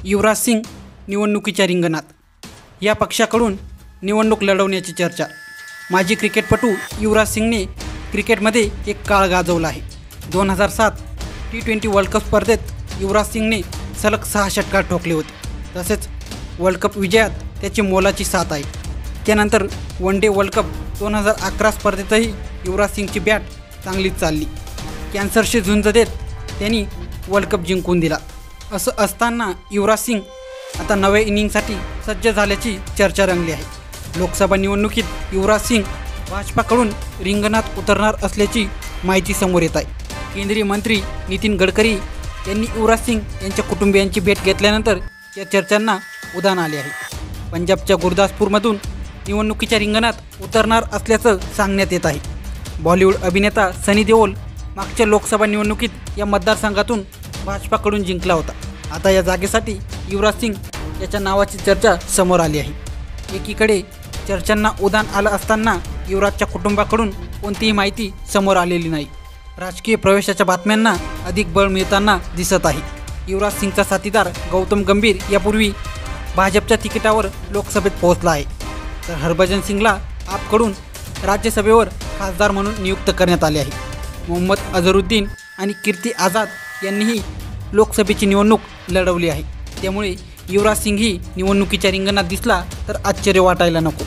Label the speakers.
Speaker 1: युवराज सिंग निवडणुकीच्या रिंगणात, या पक्षाकडून निवडणूक लढवण्याची चर्चा। माजी क्रिकेटपटू युवराज सिंगने क्रिकेटमध्ये एक काळ गाजवला आहे। 2007 T20 वर्ल्ड कप स्पर्धेत युवराज सिंगने सलग 6 षटकार ठोकले होते। तसेच वर्ल्ड कप विजयात त्याची मोलाची साथ आहे। त्यानंतर वन डे वर्ल्ड कप 2011 स्पर्धेतही युवराज सिंगची बॅट चांगलीच चालली। कॅन्सरशी झुंज देत त्यांनी वर्ल्ड कप जिंकून दिला। असं असताना युवराज सिंग आता नव्या इनिंगसाठी सज्ज झाल्याची चर्चा रंगली आहे। लोकसभा निवडणुकीत युवराज सिंग भाजपाकडून रिंगणात उतरणार असल्याची माहिती समोर येत आहे। केंद्रीय मंत्री नितीन गडकरी यांनी युवराज सिंग यांच्या कुटुंबियांची भेट घेतल्यानंतर या चर्चांना उधाण आले आहे। पंजाबच्या गुरदासपूरमधून निवडणुकीच्या रिंगणात उतरणार असल्याचं सांगण्यात येत आहे। बॉलिवूड अभिनेता सनी देओल मागच्या लोकसभा निवडणुकीत या मतदारसंघातून भाजपाकडून जिंकला होता। आता या जागेसाठी युवराज सिंग याच्या नावाची चर्चा समोर आली आहे। एकीकडे चर्चांना उधाण आलं असताना युवराजच्या कुटुंबाकडून कोणतीही माहिती समोर आलेली नाही। राजकीय प्रवेशाच्या बातम्यांना अधिक बळ मिळताना दिसत आहे। युवराज सिंगचा साथीदार गौतम गंभीर यापूर्वी भाजपच्या तिकिटावर लोकसभेत पोहोचला आहे, तर हरभजन सिंगला आपकडून राज्यसभेवर खासदार म्हणून नियुक्त करण्यात आले आहे। मोहम्मद अझरुद्दीन आणि कीर्ती आझाद यांनीही लोकसभेची निवडणूक लढवली आहे। त्यामुळे युवराज सिंग ही निवडणुकीच्या रिंगणात दिसला तर आश्चर्य वाटायला नको।